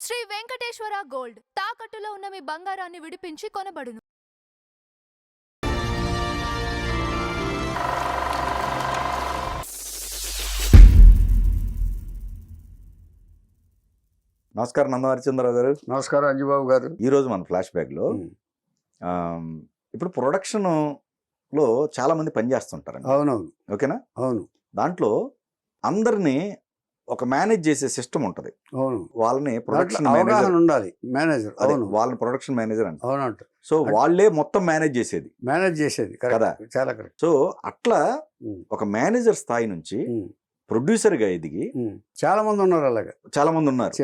Shri Venkateswara gold తాకట్టులో ఉన్న మీ బంగారాన్ని విడిపించి కొనబడును. నమస్కారం నందహరిచంద్రరావు గారు. నమస్కారం అంజుబాబు గారు. ఈరోజు మన ఫ్లాష్ బ్యాక్లో ఇప్పుడు ప్రొడక్షన్లో చాలా మంది పనిచేస్తుంటారండి. అవునవును. ఓకేనా? అవును. దాంట్లో అందరినీ ఒక మేనేజ్ చేసే సిస్టమ్ ఉంటుంది. అవును. వాళ్ళని ప్రొడక్షన్ అవగాహన ఉండాలి మేనేజర్. అవును, వాళ్ళని ప్రొడక్షన్ మేనేజర్ అంట. అవునంట. సో వాళ్ళే మొత్తం మేనేజ్ చేసేది కదా. చాలా కరెక్ట్. సో అట్లా ఒక మేనేజర్ స్థాయి నుంచి ప్రొడ్యూసర్ గా ఎదిగి చాలా మంది ఉన్నారు. అలాగా చాలా మంది ఉన్నారు.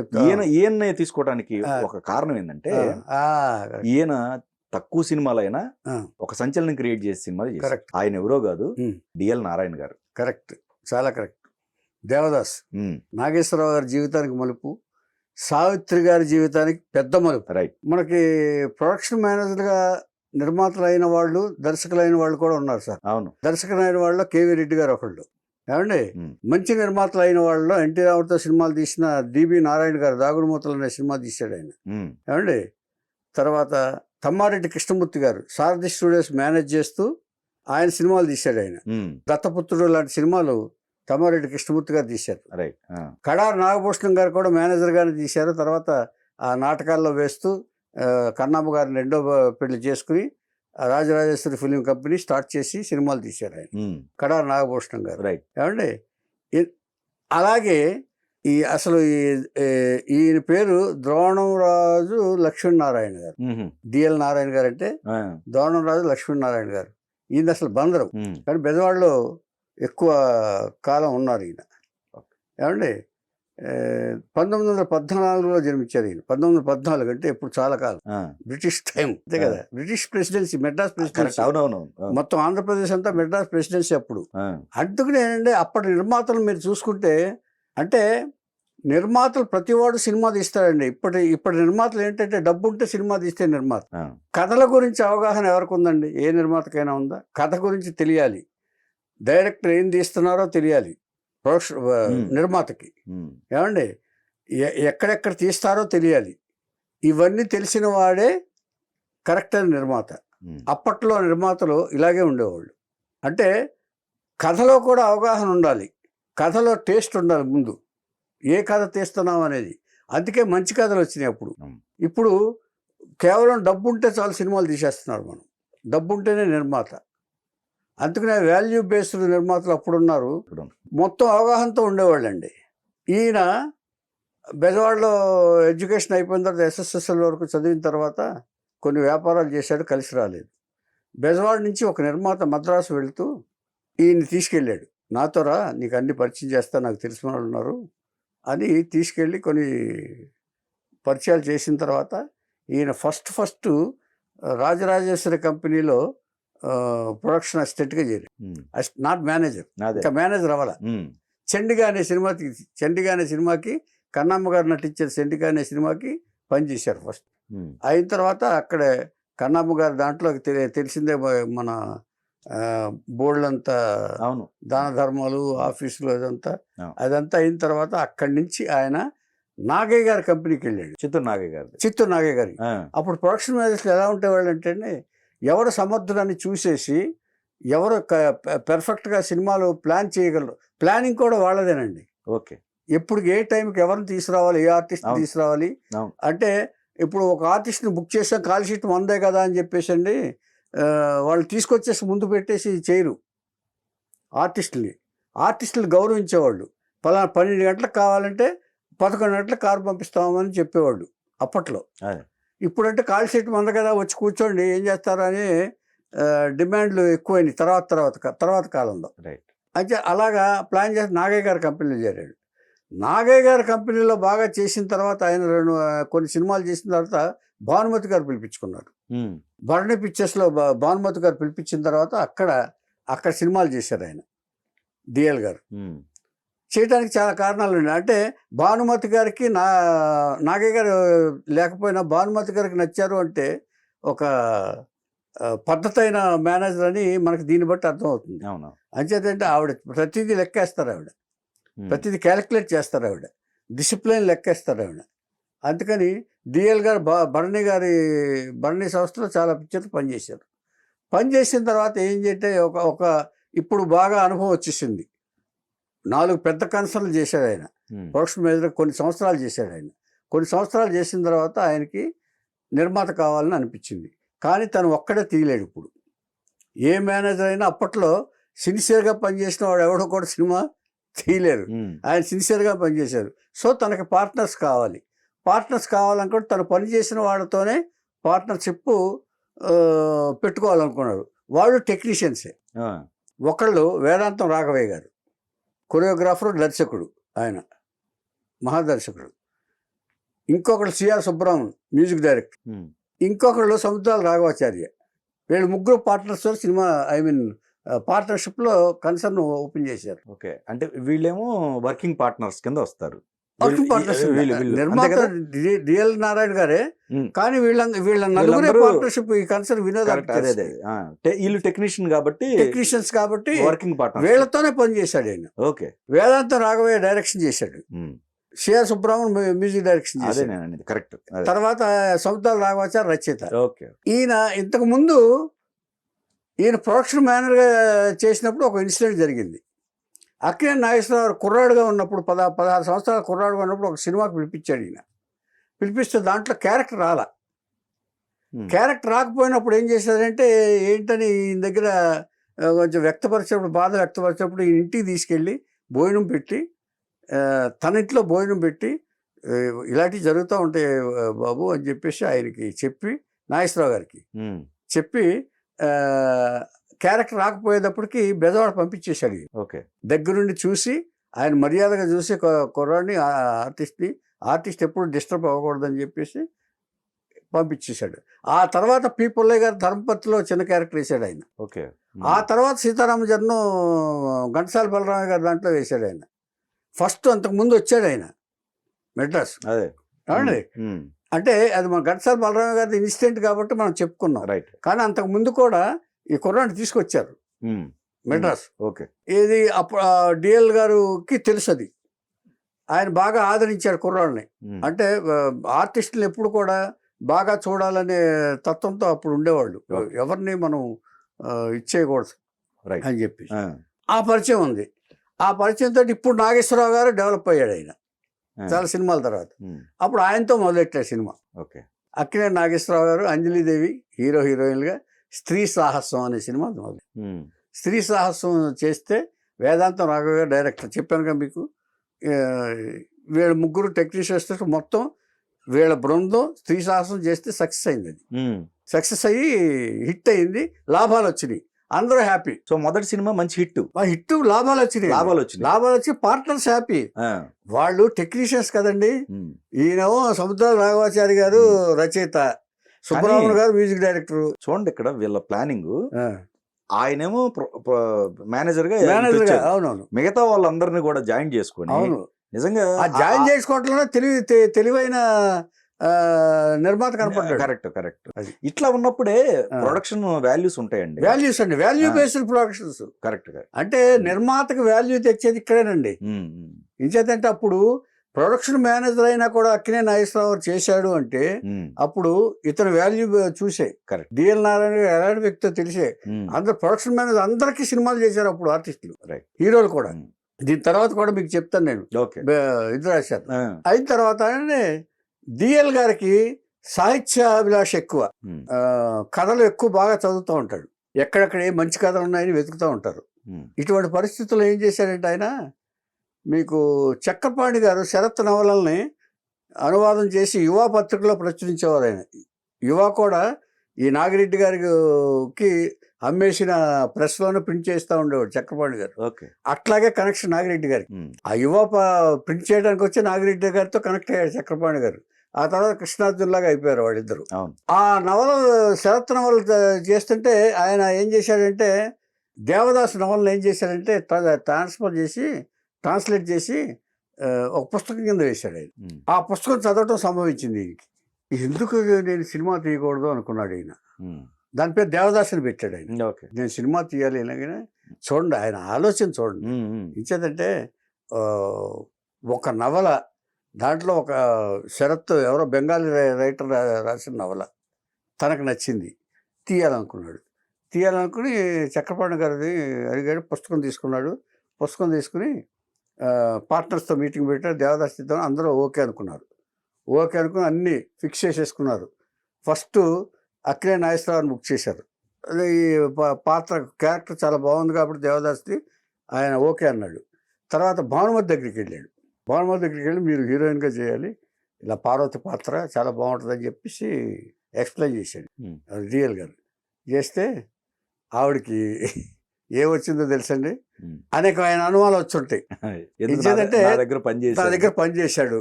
ఈయన తీసుకోవడానికి ఒక కారణం ఏంటంటే ఈయన తక్కువ సినిమాలైనా ఒక సంచలనం క్రియేట్ చేసే సినిమా చేశారు. ఆయన ఎవరో కాదు, డిఎల్ నారాయణ గారు. కరెక్ట్, చాలా కరెక్ట్. దేవదాస్, నాగేశ్వరరావు గారి జీవితానికి మలుపు, సావిత్రి గారి జీవితానికి పెద్ద మలుపు. రైట్. మనకి ప్రొడక్షన్ మేనేజర్ గా నిర్మాతలు అయిన వాళ్ళు, దర్శకులైన వాళ్ళు కూడా ఉన్నారు సార్. అవును. దర్శకులైన వాళ్ళు కేవీ రెడ్డి గారు ఒకళ్ళు. ఏమండి, మంచి నిర్మాతలు అయిన వాళ్ళు ఎన్టీ రావుతో సినిమాలు తీసిన డిబి నారాయణ గారు దాగుడు మూతలు అనే సినిమా తీశాడు ఆయన. ఏమండి, తర్వాత తమ్మారెడ్డి కృష్ణమూర్తి గారు సారథి స్టూడియోస్ మేనేజ్ చేస్తూ ఆయన సినిమాలు తీశాడు ఆయన. దత్తపుత్రుడు లాంటి సినిమాలు తమ్మారెడ్డి కృష్ణమూర్తి గారు తీశారు. కడారి నాగభూషణం గారు కూడా మేనేజర్ గానే తీశారు. తర్వాత ఆ నాటకాల్లో వేస్తూ కన్నమ్మ గారిని రెండో పెళ్లి చేసుకుని రాజరాజేశ్వరి ఫిలిం కంపెనీ స్టార్ట్ చేసి సినిమాలు తీశారు ఆయన, కడారి నాగభూషణం గారు. ఏమండి, అలాగే అసలు ఈయన పేరు ద్రోణంరాజు లక్ష్మీనారాయణ గారు. డిఎల్ నారాయణ గారు అంటే ద్రోణంరాజు లక్ష్మీనారాయణ గారు. ఈయన అసలు బందరు, కానీ బెజవాడలో ఎక్కువ కాలం ఉన్నారు ఈయన. ఏమండి, 1914లో జన్మించారు ఈయన. 1914 అంటే ఇప్పుడు చాలా కాలం, బ్రిటిష్ టైం అంతే కదా. బ్రిటిష్ ప్రెసిడెన్సీ, మెడ్రాస్ ప్రెసిడెన్సీ, మొత్తం ఆంధ్రప్రదేశ్ అంతా మెడ్రాస్ ప్రెసిడెన్సీ అప్పుడు. అందుకనే ఏంటంటే అప్పటి నిర్మాతలు మీరు చూసుకుంటే, అంటే నిర్మాతలు ప్రతివాడు సినిమా తీస్తారండి. ఇప్పటి నిర్మాతలు ఏంటంటే డబ్బు ఉంటే సినిమా తీస్తే నిర్మాత. కథల గురించి అవగాహన ఎవరికి ఉందండి? ఏ నిర్మాతకైనా ఉందా? కథ గురించి తెలియాలి, డైరెక్టర్ ఏం తీస్తున్నారో తెలియాలి ప్రొడక్షన్ నిర్మాతకి. ఏమండి, ఎక్కడెక్కడ తీస్తారో తెలియాలి. ఇవన్నీ తెలిసిన వాడే కరెక్ట్ అయిన నిర్మాత. అప్పట్లో నిర్మాతలు ఇలాగే ఉండేవాళ్ళు. అంటే కథలో కూడా అవగాహన ఉండాలి, కథలో టేస్ట్ ఉండాలి ముందు, ఏ కథ తీస్తున్నాం అనేది. అందుకే మంచి కథలు వచ్చినాయి అప్పుడు. ఇప్పుడు కేవలం డబ్బు ఉంటే చాలు సినిమాలు తీసేస్తున్నారు మనం. డబ్బు ఉంటేనే నిర్మాత. అందుకనే వాల్యూ బేస్డ్ నిర్మాతలు అప్పుడున్నారు, మొత్తం అవగాహనతో ఉండేవాళ్ళండి. ఈయన బెజవాడలో ఎడ్యుకేషన్ అయిపోయిన తర్వాత ఎస్ఎస్ఎస్ఎల్ వరకు చదివిన తర్వాత కొన్ని వ్యాపారాలు చేశాడు, కలిసి రాలేదు. బెజవాడ నుంచి ఒక నిర్మాత మద్రాసు వెళుతూ ఈయన్ని తీసుకెళ్ళాడు. నాతో రా, నీకు అన్ని పరిచయం చేస్తా, నాకు తెలిసిన వాళ్ళు ఉన్నారు అని తీసుకెళ్ళి కొన్ని పరిచయాలు చేసిన తర్వాత ఈయన ఫస్ట్ రాజరాజేశ్వరి కంపెనీలో ప్రొడక్షన్ అసిస్టెంట్గా చేరాడు. నాట్ మేనేజర్, ఇంకా మేనేజర్ అవ్వాల. చండిగా అనే సినిమాకి కన్నమ్మ గారు నటించే చండిగా అనే సినిమాకి పనిచేశారు ఫస్ట్. అయిన తర్వాత అక్కడే కన్నమ్మ గారు దాంట్లో తెలిసిందే మన బోర్డులంతా దాన ధర్మాలు, ఆఫీసులు, అదంతా అయిన తర్వాత అక్కడి నుంచి ఆయన నాగయ్య గారి కంపెనీకి వెళ్ళాడు. చిత్తూరు నాగయ్య గారి. అప్పుడు ప్రొడక్షన్ మేనేజర్లు ఎలా ఉండేవాళ్ళు అంటే, ఎవరు సమర్థులని చూసేసి ఎవరు పెర్ఫెక్ట్గా సినిమాలు ప్లాన్ చేయగలరు, ప్లానింగ్ కూడా వాళ్ళదేనండి. ఓకే. ఎప్పుడు ఏ టైంకి ఎవరిని తీసుకురావాలి, ఏ ఆర్టిస్ట్ తీసుకురావాలి అంటే, ఇప్పుడు ఒక ఆర్టిస్ట్ని బుక్ చేసాం, కాల్ షీట్ మందే కదా అని చెప్పేసి అండి వాళ్ళు తీసుకొచ్చేసి ముందు పెట్టేసి చేయరు. ఆర్టిస్టులు గౌరవించేవాళ్ళు. 12 గంటలకు కావాలంటే 11 గంటలకు కారు పంపిస్తామని చెప్పేవాళ్ళు అప్పట్లో. ఇప్పుడంటే కాల్ షీట్ మంద కదా, వచ్చి కూర్చోండి, ఏం చేస్తారా అని డిమాండ్లు ఎక్కువైనాయి తర్వాత కాలంలో. అయితే అలాగా ప్లాన్ చేసి నాగయ్య గారి కంపెనీలో చేరాడు. నాగయ్య గారి కంపెనీలో బాగా చేసిన తర్వాత ఆయన కొన్ని సినిమాలు చేసిన తర్వాత భానుమతి గారు పిలిపించుకున్నారు. భరణి పిక్చర్స్లో భానుమతి గారు పిలిపించిన తర్వాత అక్కడ సినిమాలు చేశారు ఆయన, డిఎల్ గారు. చేయడానికి చాలా కారణాలు ఉన్నాయి. అంటే భానుమతి గారికి నాగయ్య గారు లేకపోయినా భానుమతి గారికి నచ్చారు అంటే ఒక పద్ధతి అయిన మేనేజర్ అని మనకి దీన్ని బట్టి అర్థమవుతుంది. అంచేతంటే ఆవిడ ప్రతిదీ లెక్కేస్తారు, ఆవిడ ప్రతిదీ క్యాలిక్యులేట్ చేస్తారు, ఆవిడ డిసిప్లిన్ లెక్కేస్తారు ఆవిడ. అందుకని డిఎల్ గారు భరణి సంస్థలో చాలా పిక్చర్లు పనిచేశారు. పనిచేసిన తర్వాత ఏం చేస్తే ఒక ఇప్పుడు బాగా అనుభవం వచ్చేసింది. 4 పెద్ద కన్సర్న్లు చేశాడు ఆయన. ప్రొడక్షన్ మేనేజర్ కొన్ని సంవత్సరాలు చేశాడు ఆయన. కొన్ని సంవత్సరాలు చేసిన తర్వాత ఆయనకి నిర్మాత కావాలని అనిపించింది. కానీ తను ఒక్కడే తీయలేడు. ఇప్పుడు ఏ మేనేజర్ అయినా అప్పట్లో సిన్సియర్గా పనిచేసిన వాడు ఎవడో కూడా సినిమా తీయలేరు. ఆయన సిన్సియర్గా పనిచేశారు. సో తనకి పార్ట్నర్స్ కావాలనుకుంటే తను పనిచేసిన వాళ్ళతోనే పార్ట్నర్షిప్ పెట్టుకోవాలనుకున్నాడు. వాళ్ళు టెక్నీషియన్సే. ఒకళ్ళు వేదాంతం రాఘవయ్య గారు, కొరియోగ్రాఫరు, దర్శకుడు, ఆయన మహాదర్శకుడు. ఇంకొకళ్ళు సిఆర్ సుబ్రహ్మణ్యం, మ్యూజిక్ డైరెక్టర్. ఇంకొకళ్ళు సముద్రాల రాఘవాచార్య. వీళ్ళు ముగ్గురు పార్ట్నర్స్ సినిమా పార్ట్నర్షిప్లో కన్సర్న్ ఓపెన్ చేశారు. ఓకే, అంటే వీళ్ళేమో వర్కింగ్ పార్ట్నర్స్ కింద వస్తారు. నిర్మాత డిఎల్ నారాయణ గారే, కానీ వీళ్ళ నలుగురే పార్ట్నర్షిప్. ఈ కన్సర్న్ వినోద్, వీళ్ళు టెక్నీషియన్స్ కాబట్టి వర్కింగ్ పార్ట్నర్, వీళ్ళతోనే పనిచేశాడు ఆయన. ఓకే, వేదాంతం రాఘవయ్య డైరెక్షన్ చేశాడు, సిఆర్ సుబ్రహ్మణ్యం మ్యూజిక్ డైరెక్షన్ చేశాడు. కరెక్ట్. తర్వాత సముద్రాల రాఘవాచార్య రచయిత. ఓకే. ఇంతకు ముందు ఈయన ప్రొడక్షన్ మేనేజర్గా చేసినప్పుడు ఒక ఇన్సిడెంట్ జరిగింది. అక్కినేని నాగేశ్వరరావు కుర్రాడుగా ఉన్నప్పుడు 16 సంవత్సరాల కుర్రాడుగా ఉన్నప్పుడు ఒక సినిమాకి పిలిపించాడు ఈయన. పిలిపిస్తే దాంట్లో క్యారెక్టర్ రాలా. క్యారెక్టర్ రాకపోయినప్పుడు ఏం చేశారంటే, ఏంటని ఈయన దగ్గర కొంచెం బాధ వ్యక్తపరిచినప్పుడు ఈయన ఇంటికి తీసుకెళ్ళి భోజనం పెట్టి, తన ఇంట్లో భోజనం పెట్టి, ఇలాంటివి జరుగుతూ ఉంటాయి బాబు అని చెప్పేసి ఆయనకి చెప్పి, నాగేశ్వరరావు గారికి చెప్పి, క్యారెక్టర్ రాకపోయేటప్పటికి బెజవాడ పంపించేశాడు. ఓకే. దగ్గరుండి చూసి ఆయన మర్యాదగా చూసి కుర్రాడిని, ఆర్టిస్ట్ ఎప్పుడు డిస్టర్బ్ అవ్వకూడదని చెప్పేసి పంపించేశాడు. ఆ తర్వాత పి పుల్లయ్య గారు ధర్మపత్రిలో చిన్న క్యారెక్టర్ వేశాడు ఆయన. ఓకే. ఆ తర్వాత సీతారామజన్ను ఘంటసాల బలరామయ్య గారు దాంట్లో వేశాడు ఆయన. ఫస్ట్ అంతకుముందు వచ్చాడు ఆయన మెడ్రాస్. అదే అంటే అది మన ఘంటసాల బలరామయ్య గారి ఇన్సిడెంట్ కాబట్టి మనం చెప్పుకున్నాం. రైట్. కానీ అంతకు ముందు కూడా ఈ కుర్రాన్ని తీసుకొచ్చారు మెడ్రాస్. ఓకే. ఇది అప్పుడు డిఎల్ గారికి తెలుసు, అది ఆయన బాగా ఆదరించాడు కుర్రాళ్ళని. అంటే ఆర్టిస్టులు ఎప్పుడు కూడా బాగా చూడాలనే తత్వంతో అప్పుడు ఉండేవాళ్ళు, ఎవరిని మనం ఇచ్చేయకూడదు అని చెప్పి. ఆ పరిచయం ఉంది. ఆ పరిచయంతో ఇప్పుడు నాగేశ్వరరావు గారు డెవలప్ అయ్యాడు ఆయన చాలా సినిమాల తర్వాత. అప్పుడు ఆయనతో మొదలెట్టాడు సినిమా. ఓకే. అక్కినేని నాగేశ్వరరావు గారు, అంజలీదేవి హీరోయిన్గా స్త్రీ సాహసం అనే సినిమా మొదలు. స్త్రీ సాహసం చేస్తే వేదాంతం రాఘవ గారు డైరెక్టర్. చెప్పాను కదా మీకు, వీళ్ళ ముగ్గురు టెక్నీషియన్స్ మొత్తం వీళ్ళ బృందం స్త్రీ సాహసం చేస్తే సక్సెస్ అయింది. అది సక్సెస్ అయ్యి హిట్ అయింది, లాభాలు వచ్చినాయి, అందరూ హ్యాపీ. సో మొదటి సినిమా మంచి హిట్, లాభాలు వచ్చి పార్ట్నర్స్ హ్యాపీ. వాళ్ళు టెక్నీషియన్స్ కదండి. ఈయనేమో సముద్రాల రాఘవాచారి గారు రచయిత, సుబ్రహ్మణ్యం గారు మ్యూజిక్ డైరెక్టర్. చూడండి ఇక్కడ వీళ్ళ ప్లానింగ్. ఆయనేమో మేనేజర్ గా, అవునవును, మిగతా వాళ్ళందరినీ కూడా జాయిన్ చేసుకొని, అవును నిజంగా జాయిన్ చేసుకోవట్లోనే తెలివైన నిర్మాత కనపడ్డాడు. కరెక్ట్. ఇట్లా ఉన్నప్పుడే ప్రొడక్షన్ వాల్యూస్ ఉంటాయండి. Value based productions. కరెక్ట్. అంటే నిర్మాతకు వాల్యూ తెచ్చేది ఇక్కడేనండి. ఇంచేతంటే అప్పుడు ప్రొడక్షన్ మేనేజర్ అయినా కూడా అక్కినేని నాగేశ్వరరావు చేశాడు అంటే అప్పుడు ఇతను వాల్యూ చూసే. కరెక్ట్. డిఎల్ నారాయణ ఎలాంటి వ్యక్తితో తెలిసే. అందరు ప్రొడక్షన్ మేనేజర్ అందరికీ సినిమాలు చేశారు అప్పుడు ఆర్టిస్టులు, హీరోలు కూడా. దీని తర్వాత కూడా మీకు చెప్తాను నేను. ఇది రాశారు. అయిన తర్వాత డిఎల్ గారికి సాహిత్యాభిలాష ఎక్కువ, కథలు ఎక్కువ బాగా చదువుతూ ఉంటాడు. ఎక్కడెక్కడ ఏ మంచి కథలు ఉన్నాయని వెతుకుతూ ఉంటారు. ఇటువంటి పరిస్థితుల్లో ఏం చేశాడంటే ఆయన, మీకు చక్రపాణి గారు శరత్ నవలల్ని అనువాదం చేసి యువ పత్రికలో ప్రచురించేవారు ఆయన. యువ కూడా ఈ నాగిరెడ్డి గారికి అమ్మేసిన ప్రెస్లోనే ప్రింట్ చేస్తూ ఉండేవాడు చక్రపాణి గారు. అట్లాగే కనెక్షన్ నాగిరెడ్డి గారికి. ఆ యువ ప్రింట్ చేయడానికి వచ్చి నాగిరెడ్డి గారితో కనెక్ట్ అయ్యాడు చక్రపాణి గారు. ఆ తర్వాత కృష్ణార్జున్లాగా అయిపోయారు వాళ్ళిద్దరు. ఆ నవలలు శరత్ నవలు చేస్తుంటే ఆయన ఏం చేశాడంటే, దేవదాసు నవలను ఏం చేశాడంటే ట్రాన్స్లేట్ చేసి ఒక పుస్తకం కింద వేశాడు ఆయన. ఆ పుస్తకం చదవటం సంభవించింది ఈయనకి. ఎందుకు నేను సినిమా తీయకూడదు అనుకున్నాడు ఈయన. దాని పేరు దేవదాసుని పెట్టాడు ఆయన. నేను సినిమా తీయాలి ఇలాగనే. చూడండి ఆయన ఆలోచన చూడండి. ఇచ్చేదంటే ఒక నవల దాంట్లో ఒక శరత్ ఎవరో బెంగాలీ రైటర్ రాసిన నవల తనకు నచ్చింది, తీయాలనుకున్నాడు. తీయాలనుకుని చక్రపాణి గారిది అడిగాడు, పుస్తకం తీసుకున్నాడు. పుస్తకం తీసుకుని పార్ట్నర్స్తో మీటింగ్ పెట్టారు. దేవదాస్ తీద్దాం అందరూ ఓకే అనుకున్నారు. ఓకే అనుకుని అన్నీ ఫిక్స్ చేసేసుకున్నారు. ఫస్ట్ అక్కినే నాగేశ్వరరావుని బుక్ చేశారు. ఈ పాత్ర క్యారెక్టర్ చాలా బాగుంది కాబట్టి దేవదాస్ది ఆయన ఓకే అన్నాడు. తర్వాత భానుమతి దగ్గరికి వెళ్ళాడు. భానుమతి దగ్గరికి వెళ్ళి మీరు హీరోయిన్గా చేయాలి, ఇలా పార్వతి పాత్ర చాలా బాగుంటుందని చెప్పేసి ఎక్స్ప్లెయిన్ చేశాడు డిఎల్ గారు. చేస్తే ఆవిడకి ఏమొచ్చిందో తెలుసండి, అనేకమైన అనుమానాలు వచ్చుంటాయి. ఎందుకంటే నా దగ్గర పనిచేశాడు,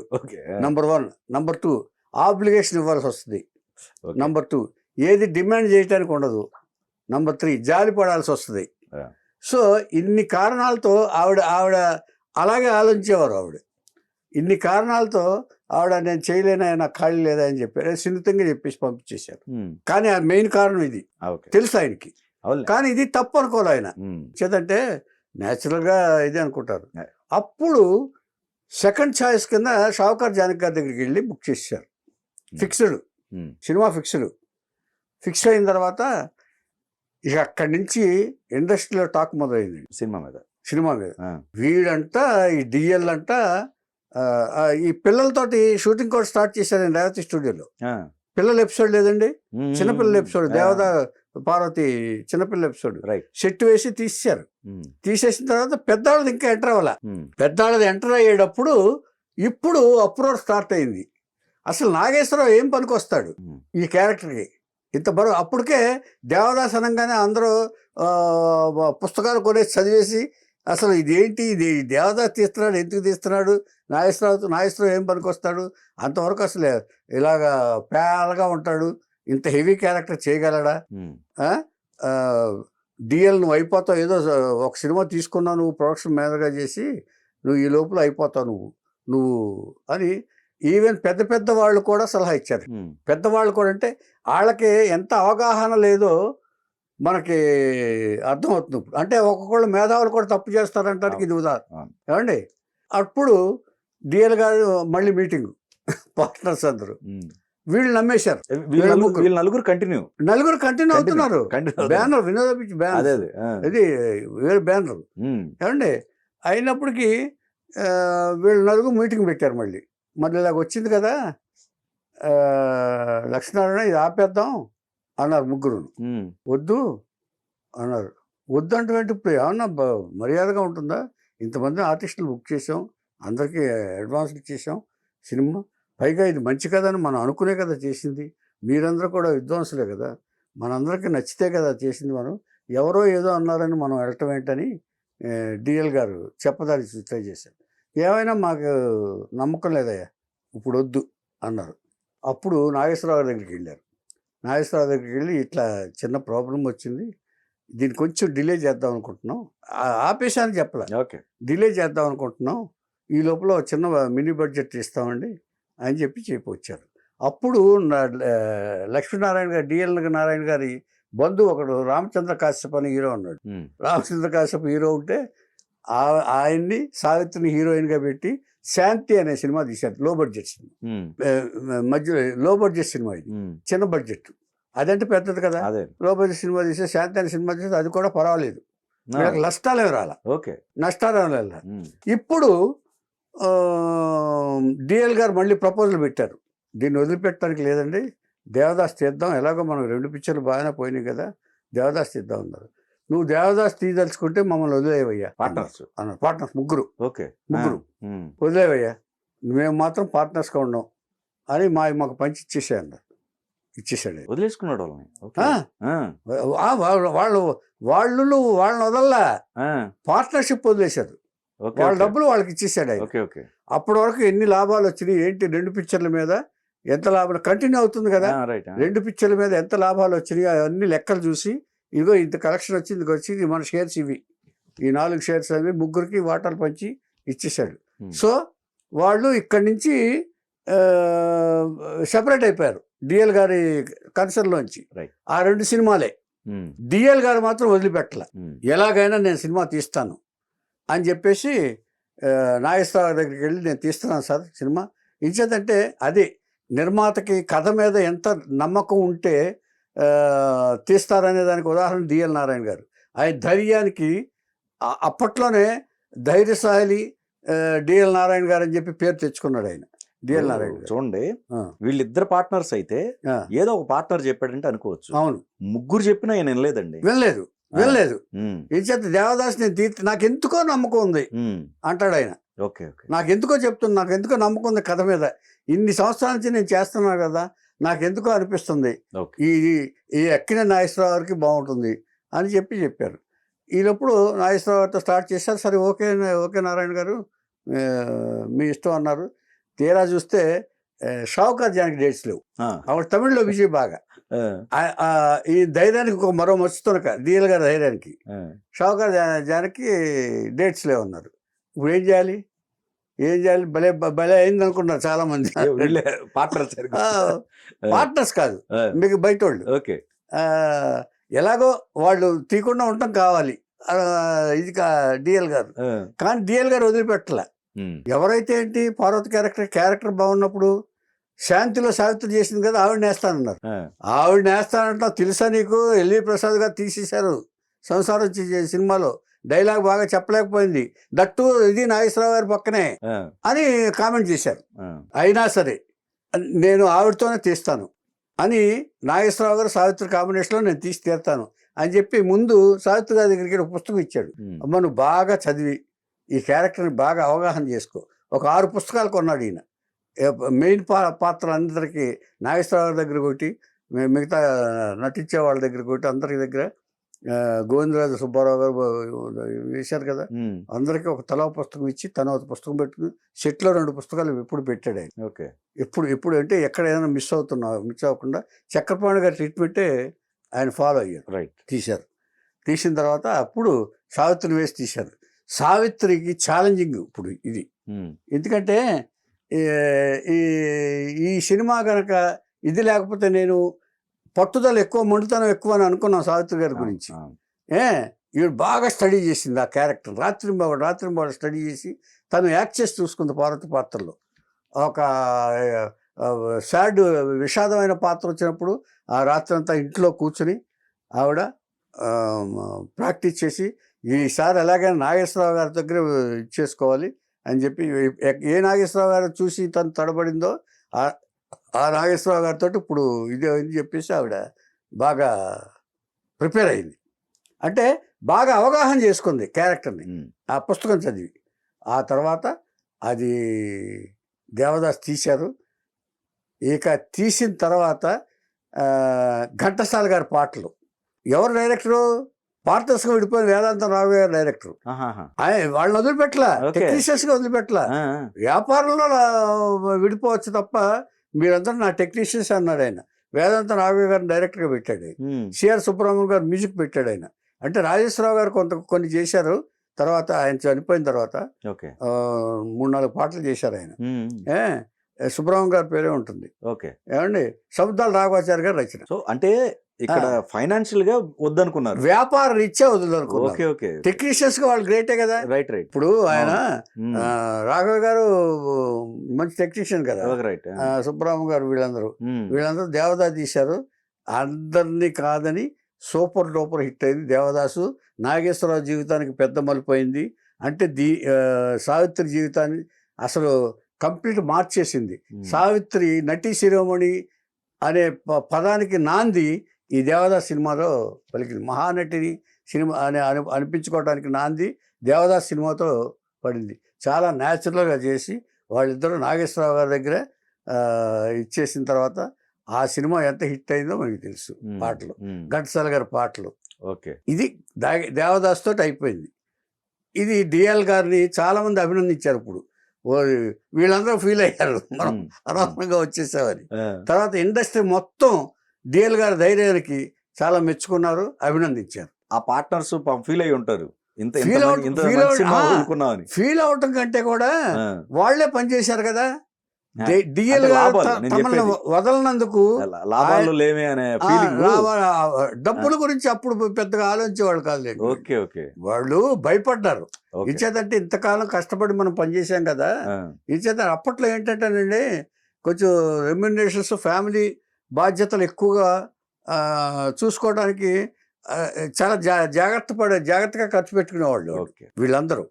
నంబర్ 1. నంబర్ 2 ఆబ్లిగేషన్ ఇవ్వాల్సి వస్తుంది. నంబర్ 2 ఏది డిమాండ్ చేయడానికి ఉండదు. నంబర్ 3 జాలి పడాల్సి వస్తుంది. సో ఇన్ని కారణాలతో ఆవిడ అలాగే ఆలోచించేవారు. ఇన్ని కారణాలతో ఆవిడ నేను చేయలేనా, నాకు ఖాళీ లేదా అని చెప్పారు. సున్నితంగా చెప్పేసి పంపించేశారు. కానీ ఆ మెయిన్ కారణం ఇది తెలుసు ఆయనకి. కానీ ఇది తప్పు అనుకోవాలి ఆయన. చేతంటే న్యాచురల్గా ఇది అనుకుంటారు. అప్పుడు సెకండ్ ఛాయిస్ కింద షావుకార్ జానకి గారి దగ్గరికి వెళ్ళి బుక్ చేశారు. ఫిక్స్డ్ సినిమా, ఫిక్స్ అయిన తర్వాత ఇక అక్కడి నుంచి ఇండస్ట్రీలో టాక్ మొదలైంది సినిమా మీద. వీడంట ఈ డిఎల్ అంట ఈ పిల్లలతోటి షూటింగ్ కూడా స్టార్ట్ చేశారండి రేవతి స్టూడియోలో. పిల్లల ఎపిసోడ్ లేదండి, చిన్నపిల్లల ఎపిసోడ్, దేవదా పార్వతి చిన్నపిల్లల ఎపిసోడ్ సెట్ వేసి తీసేశారు. తీసేసిన తర్వాత పెద్దవాళ్ళది ఇంకా ఎంటర్ అవ్వాల. పెద్దవాళ్ళది ఎంటర్ అయ్యేటప్పుడు ఇప్పుడు అప్రోర్ స్టార్ట్ అయింది. అసలు నాగేశ్వరరావు ఏం పనికొస్తాడు ఈ క్యారెక్టర్కి ఇంత బరువు. అప్పటికే దేవదాస్ అనగానే అందరూ పుస్తకాలు కొనేసి చదివేసి అసలు ఇదేంటి, ఇది దేవదాస్ తీస్తున్నాడు, ఎందుకు తీస్తున్నాడు, నాగేశ్వరరావు ఏం పనికొస్తాడు, అంతవరకు అసలు ఇలాగా పేలగా ఉంటాడు, ఇంత హెవీ క్యారెక్టర్ చేయగలడా, డిఎల్ నువ్వు అయిపోతావు, ఏదో ఒక సినిమా తీసుకున్నావు నువ్వు ప్రొడక్షన్ మేనేజర్గా చేసి, నువ్వు ఈ లోపల అయిపోతావు నువ్వు అని ఈవెన్ పెద్ద వాళ్ళు కూడా సలహా ఇచ్చారు. పెద్దవాళ్ళు కూడా అంటే వాళ్ళకి ఎంత అవగాహన లేదో మనకి అర్థమవుతుంది. ఇప్పుడు అంటే ఒక్కొక్కళ్ళు మేధావులు కూడా తప్పు చేస్తారంటానికి ఇది ఉదాహరణ. ఏమండి, అప్పుడు డిఎల్ గారు మళ్ళీ మీటింగ్, పార్ట్నర్స్ అందరూ వీళ్ళు నమ్మేశారు. నలుగురు కంటిన్యూ అవుతున్నారు. బ్యానర్ వినోద పిచ్చి బ్యానర్, ఇది వేరే బ్యానర్. ఏమండి, అయినప్పటికీ వీళ్ళు నలుగురు మీటింగ్ పెట్టారు. మళ్ళీ ఇలాగ వచ్చింది కదా లక్ష్మీనారాయణ, ఇది ఆపేద్దాం అన్నారు ముగ్గురు. వద్దు అన్నారు. వద్దు అంటే ఇప్పుడు ఏమన్నా మర్యాదగా ఉంటుందా? ఇంతమంది ఆర్టిస్టులు బుక్ చేసాం, అందరికీ అడ్వాన్స్ ఇచ్చేసాం సినిమా, పైగా ఇది మంచి కదా అని మనం అనుకునే కదా చేసింది, మీరందరూ కూడా విద్వాంసులే కదా, మనందరికీ నచ్చితే కదా చేసింది, మనం ఎవరో ఏదో అన్నారని మనం వెళ్ళటం ఏంటని డిఎల్ గారు చెప్పదారి ట్రై చేశారు. ఏమైనా మాకు నమ్మకం లేదయ్యా, ఇప్పుడు వద్దు అన్నారు. అప్పుడు నాగేశ్వరరావు దగ్గరికి వెళ్ళారు. నాగేశ్వరరావు దగ్గరికి వెళ్ళి ఇట్లా చిన్న ప్రాబ్లం వచ్చింది, దీన్ని కొంచెం డిలే చేద్దాం అనుకుంటున్నాం, ఆపేశానికి చెప్పలే, డిలే చేద్దాం అనుకుంటున్నాం, ఈ లోపల చిన్న మినీ బడ్జెట్ ఇస్తామండి అని వచ్చారు. అప్పుడు లక్ష్మీనారాయణ గారు, డిఎల్ నారాయణ గారి బంధువు ఒకడు రామచంద్ర కాశ్యప్ అని హీరో ఉన్నాడు. రామచంద్ర కాశ్యప్ హీరో ఉంటే ఆయన్ని సావిత్రిని హీరోయిన్గా పెట్టి శాంతి అనే సినిమా తీశారు. లో బడ్జెట్ సినిమా, మధ్యలో లో బడ్జెట్ సినిమా, ఇది చిన్న బడ్జెట్, అదంటే పెద్దది కదా. లో బడ్జెట్ సినిమా తీసే శాంతి అనే సినిమా తీస్తే అది కూడా పర్వాలేదు, నష్టాలు రాలా, నష్టాలు రాల. ఇప్పుడు డిఎల్ గారు మళ్ళీ ప్రపోజల్ పెట్టారు, దీన్ని వదిలిపెట్టడానికి లేదండి, దేవదాస్ తీద్దాం, ఎలాగో మనం 2 పిక్చర్లు బాగానే పోయినాయి కదా, దేవదాస్ తీద్దాం అన్నారు. నువ్వు దేవదాస్ తీయదలుచుకుంటే మమ్మల్ని వదిలేవయ్యా అన్నారు. పార్ట్నర్స్ ముగ్గురు వదిలేవయ్యా, మేము మాత్రం పార్ట్నర్స్గా ఉన్నాం అని మాకు పంచి ఇచ్చేసా అన్నారు. ఇచ్చేసాడు, వదిలేసుకున్నాడు వాళ్ళని వదల్లా, పార్ట్నర్షిప్ వదిలేశారు. వాళ్ళ డబ్బులు వాళ్ళకి ఇచ్చేసాడు ఆయన. అప్పటి వరకు ఎన్ని లాభాలు వచ్చినాయి ఏంటి, 2 పిక్చర్ల మీద ఎంత లాభం కంటిన్యూ అవుతుంది కదా, 2 పిక్చర్ల మీద ఎంత లాభాలు వచ్చినాయి అవన్నీ లెక్కలు చూసి, ఇదిగో ఇంత కలెక్షన్ వచ్చింది, వచ్చింది మన షేర్స్ ఇవి, ఈ 4 షేర్స్ అవి ముగ్గురికి వాటాలు పంచి ఇచ్చేసాడు. సో వాళ్ళు ఇక్కడి నుంచి సెపరేట్ అయిపోయారు డిఎల్ గారి కన్సర్న్లోంచి. ఆ 2 సినిమాలే. డిఎల్ గారు మాత్రం వదిలిపెట్టలే, ఎలాగైనా నేను సినిమా తీస్తాను అని చెప్పేసి నాగేశ్వరరావు దగ్గరికి వెళ్ళి, నేను తీస్తున్నాను సార్ సినిమా, ఇంచేతంటే అది నిర్మాతకి కథ మీద ఎంత నమ్మకం ఉంటే తీస్తారనే దానికి ఉదాహరణ డిఎల్ నారాయణ గారు. ఆయన ధైర్యానికి అప్పట్లోనే ధైర్యశాలి డిఎల్ నారాయణ గారు అని చెప్పి పేరు తెచ్చుకున్నాడు ఆయన. డిఎల్ నారాయణ చూడండి, వీళ్ళిద్దరు పార్ట్నర్స్ అయితే ఏదో ఒక పార్ట్నర్ చెప్పాడంటే అనుకోవచ్చు. అవును, ముగ్గురు చెప్పినా ఆయన వినలేదు. ఏం చేత దేవదాస్ నేను నాకు ఎందుకో నమ్మకం ఉంది అంటాడు ఆయన. నాకెందుకో చెప్తున్నా, నాకు ఎందుకో నమ్మకం ఉంది కథ మీద, ఇన్ని సంవత్సరాల నుంచి నేను చేస్తున్నా కదా, నాకెందుకో అనిపిస్తుంది ఈ ఎక్కిన నాగేశ్వరరావు గారికి బాగుంటుంది అని చెప్పారు. ఈలోప్పుడు నాగేశ్వరరావు గారితో స్టార్ట్ చేశారు. సరే ఓకే నారాయణ గారు మీ ఇష్టం అన్నారు. తీరా చూస్తే షావుకార్ జానకి డేట్స్ లేవు. ఆవిడ తమిళ్లో విజయ్ బాగా. ఈ ధైర్యానికి ఒక మరో మర్చుతునక డిఎల్ గారి ధైర్యానికి షావుకార్ జానకి డేట్స్ లేవు అన్నారు. ఇప్పుడు ఏం చేయాలి భలే అయింది అనుకున్నారు చాలా మంది. పార్ట్నర్స్ కాదు, మీకు బయట వాళ్ళు. ఎలాగో వాళ్ళు తీయకుండా ఉండటం కావాలి ఇది డిఎల్ గారు. కానీ డిఎల్ గారు వదిలిపెట్టలే. ఎవరైతే ఏంటి పార్వతి క్యారెక్టర్ బాగున్నప్పుడు శాంతిలో సావిత్రి చేసింది కదా, ఆవిడ నేస్తానన్నారు. ఆవిడ నేస్తానంటా తెలుసా నీకు, ఎల్వి ప్రసాద్ గారు తీసేశారు సంసారం సినిమాలో. డైలాగ్ బాగా చెప్పలేకపోయింది, దట్టు ఇది నాగేశ్వరరావు గారి పక్కనే అని కామెంట్ చేశారు. అయినా సరే నేను ఆవిడతోనే తీస్తాను అని నాగేశ్వరరావు గారు సావిత్రి కాంబినేషన్లో నేను తీసి తీరుతాను అని చెప్పి ముందు సావిత్రి గారి దగ్గరికి ఒక పుస్తకం ఇచ్చాడు. అమ్మ నువ్వు బాగా చదివి ఈ క్యారెక్టర్ని బాగా అవగాహన చేసుకో. ఒక 6 పుస్తకాలు కొన్నాడు ఈయన. మెయిన్ పాత్రలందరికీ నాగేశ్వరరావు దగ్గర ఒకటి, మిగతా నటించే వాళ్ళ దగ్గర ఒకటి, అందరి దగ్గర గోవిందరాజు సుబ్బారావు గారు వేశారు కదా, అందరికీ ఒక తల పుస్తకం ఇచ్చి తను ఒక పుస్తకం పెట్టుకుని సెట్లో 2 పుస్తకాలు ఎప్పుడు పెట్టాడు ఆయన. ఎప్పుడు అంటే ఎక్కడ ఏదైనా మిస్ అవ్వకుండా చక్రపాణి గారి ట్రీట్మెంటే ఆయన ఫాలో అయ్యారు. తీసిన తర్వాత అప్పుడు సావిత్రిని వేసి తీశారు. సావిత్రికి ఛాలెంజింగ్ ఇప్పుడు ఇది. ఎందుకంటే ఈ సినిమా కనుక ఇది లేకపోతే నేను పట్టుదల ఎక్కువ, మొండితనం ఎక్కువ అని అనుకున్నాం సావిత్రి గారి గురించి. ఈవిడ బాగా స్టడీ చేసింది ఆ క్యారెక్టర్. రాత్రింబాడు స్టడీ చేసి తను యాక్ట్ చేసి చూసుకుంది పార్వతి పాత్రలో. ఒక సాడ్ విషాదమైన పాత్ర వచ్చినప్పుడు ఆ రాత్రి అంతా ఇంట్లో కూర్చుని ఆవిడ ప్రాక్టీస్ చేసి ఈసారి ఎలాగైనా నాగేశ్వరరావు గారి దగ్గర ఇచ్చేసుకోవాలి అని చెప్పి, ఏ నాగేశ్వరరావు గారు చూసి తను తడబడిందో ఆ నాగేశ్వరరావు గారితో ఇప్పుడు ఇదే అని చెప్పేసి ఆవిడ బాగా ప్రిపేర్ అయింది. అంటే బాగా అవగాహన చేసుకుంది క్యారెక్టర్ని ఆ పుస్తకం చదివి. ఆ తర్వాత అది దేవదాస్ తీశారు. ఇక తీసిన తర్వాత ఘంటసాల గారి పాటలు. ఎవరు డైరెక్టరు? పార్ట్నర్స్గా విడిపోయిన వేదాంతం రావు గారు డైరెక్టర్. వాళ్ళని వదిలిపెట్టలా, టెక్నీషియన్స్గా వదిలిపెట్టలా. వ్యాపారంలో విడిపోవచ్చు తప్ప మీరందరూ నా టెక్నీషియన్స్ అన్నాడు ఆయన. వేదాంతం రాఘవ గారిని డైరెక్టర్గా పెట్టాడు. సిఆర్ సుబ్రహ్మణ్యం గారు మ్యూజిక్ పెట్టాడు ఆయన. అంటే రాజేశ్వరరావు గారు కొన్ని చేశారు. తర్వాత ఆయన చనిపోయిన తర్వాత 3-4 పాటలు చేశారు ఆయన. సుబ్రహ్మణ్యం గారి పేరే ఉంటుంది. ఏమండి, సముద్రాల రాఘవాచారి గారు రచన. సో అంటే ఇక్కడ ఫైనాన్షియల్ గా వద్దనుకున్నారు, వ్యాపార రీత్యా వద్దనుకున్నారు. టెక్నీషియన్స్ గా వాళ్ళు గ్రేటే కదా. ఇప్పుడు ఆయన రాఘవ గారు మంచి టెక్నీషియన్ కదా, సుబ్రహ్మణ్యం గారు వీళ్ళందరూ దేవదాసు తీశారు. అందరినీ కాదని సూపర్ డూపర్ హిట్ అయింది దేవదాసు. నాగేశ్వరరావు జీవితానికి పెద్ద మలుపోయింది. అంటే సావిత్రి జీవితాన్ని అసలు కంప్లీట్ మార్చేసింది. సావిత్రి నటీ శిరోమణి అనే పదానికి నాంది ఈ దేవదాస్ సినిమాలో పలికింది. మహానటిని సినిమా అనిపించుకోవడానికి నాంది దేవదాస్ సినిమాతో పడింది. చాలా న్యాచురల్గా చేసి వాళ్ళిద్దరూ నాగేశ్వరరావు గారి దగ్గర ఇచ్చేసిన తర్వాత ఆ సినిమా ఎంత హిట్ అయిందో మనకి తెలుసు. పాటలు ఘంటసాల గారి పాటలు. ఇది దేవదాస్ తోటి అయిపోయింది. ఇది డిఎల్ గారిని చాలామంది అభినందించారు. ఇప్పుడు వీళ్ళందరూ ఫీల్ అయ్యారు మనం అనవసరంగా వచ్చేసామని. తర్వాత ఇండస్ట్రీ మొత్తం డిఎల్ గారి ధైర్యానికి చాలా మెచ్చుకున్నారు, అభినందించారు. ఆ పార్ట్నర్స్ ఫీల్ అయి ఉంటారు. ఫీల్ అవటం కంటే కూడా వాళ్లే పనిచేశారు కదా. డిఎల్ తమను వదలనందుకు లాభాలు లేవే అనే ఫీలింగ్. డబ్బుల గురించి అప్పుడు పెద్దగా ఆలోచించేవాళ్ళు కాదు. ఓకే ఓకే, వాళ్ళు భయపడ్డారు. ఇచ్చేదంటే ఇంతకాలం కష్టపడి మనం పనిచేసాం కదా. ఇచ్చేత అప్పట్లో ఏంటంటేనండి, కొంచెం రెమ్యునరేషన్స్, ఫ్యామిలీ బాధ్యతలు ఎక్కువగా చూసుకోవడానికి చాలా జాగ్రత్తగా ఖర్చు పెట్టుకునేవాళ్ళు వీళ్ళందరూ.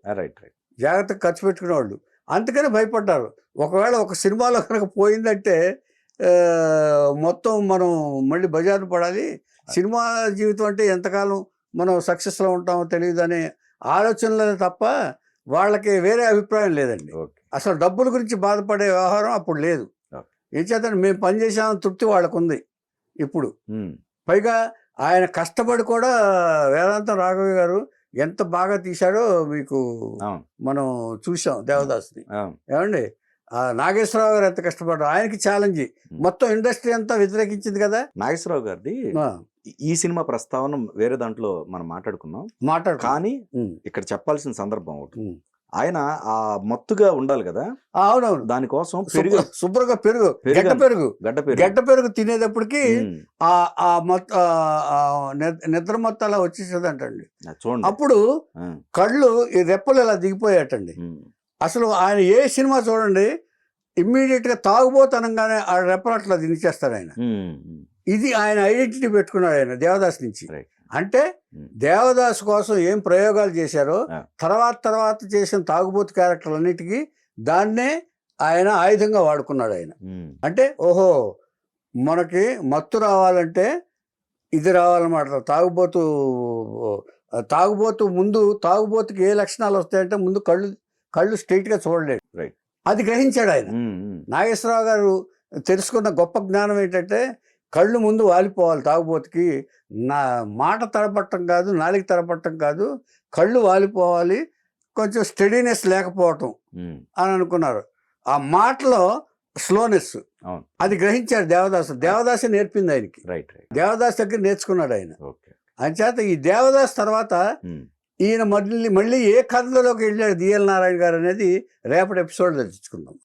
జాగ్రత్తగా ఖర్చు పెట్టుకునేవాళ్ళు, అందుకని భయపడ్డారు. ఒకవేళ ఒక సినిమాలో కనుక పోయిందంటే మొత్తం మనం మళ్ళీ బజారు పడాలి, సినిమా జీవితం అంటే ఎంతకాలం మనం సక్సెస్లో ఉంటామో తెలియదు అనే ఆలోచనలే తప్ప వాళ్ళకి వేరే అభిప్రాయం లేదండి. అసలు డబ్బుల గురించి బాధపడే వ్యవహారం అప్పుడు లేదు. ఏం చేద్దాం, మేము పనిచేసామని తృప్తి వాళ్ళకు ఉంది ఇప్పుడు. పైగా ఆయన కష్టపడి కూడా వేదాంతం రాఘవ గారు ఎంత బాగా తీశాడో మీకు మనం చూసాం దేవదాసుని. ఏమండి, నాగేశ్వరరావు గారు ఎంత కష్టపడ్డారు, ఆయనకి ఛాలెంజ్ మొత్తం ఇండస్ట్రీ అంతా వ్యతిరేకించింది కదా. నాగేశ్వరరావు గారిది ఈ సినిమా ప్రస్తావన వేరే దాంట్లో మనం మాట్లాడుకున్నాం, కానీ ఇక్కడ చెప్పాల్సిన సందర్భం ఒకటి. ఆయన ఆ మత్తుగా ఉండాలి కదా. అవునవును, దానికోసం శుభ్రంగా గడ్డ పెరుగు తినేటప్పటికి నిద్ర మొత్తం అలా వచ్చేసేది అంటండి. చూడండి, అప్పుడు కళ్ళు ఈ రెప్పలు ఇలా దిగిపోయాటండి. అసలు ఆయన ఏ సినిమా చూడండి, ఇమ్మీడియట్ గా తాగుబోతనంగానే ఆ రెప్పలు అట్లా దించేస్తాడు ఆయన. ఇది ఆయన ఐడెంటిటీ పెట్టుకున్నాడు ఆయన దేవదాస్ నుంచి. అంటే దేవదాస్ కోసం ఏం ప్రయోగాలు చేశారో తర్వాత చేసిన తాగుబోతు క్యారెక్టర్లు అన్నిటికీ దాన్నే ఆయన ఆయుధంగా వాడుకున్నాడు ఆయన. అంటే ఓహో, మనకి మత్తు రావాలంటే ఇది రావాలన్నమాట. తాగుబోతు ముందు తాగుబోతుకి ఏ లక్షణాలు వస్తాయంటే ముందు కళ్ళు స్ట్రైట్గా చూడలేడు. అది గ్రహించాడు ఆయన. నాగేశ్వరరావు గారు తెలుసుకున్న గొప్ప జ్ఞానం ఏంటంటే, కళ్ళు ముందు వాలిపోవాలి తాగుబోతుకి. నా మాట తడపట్టం కాదు, నాలుగు తడపట్టం కాదు, కళ్ళు వాలిపోవాలి, కొంచెం స్టడీనెస్ లేకపోవటం అని అనుకున్నారు. ఆ మాటలో స్లోనెస్ అది గ్రహించాడు దేవదాసు నేర్పింది ఆయనకి. దేవదాస్ దగ్గర నేర్చుకున్నాడు ఆయన. అంచేత ఈ దేవదాస్ తర్వాత ఈయన మళ్ళీ ఏ కథలోకి వెళ్ళాడు డిఎల్ నారాయణ గారు అనేది రేపటి ఎపిసోడ్లో తెచ్చుకుందాం.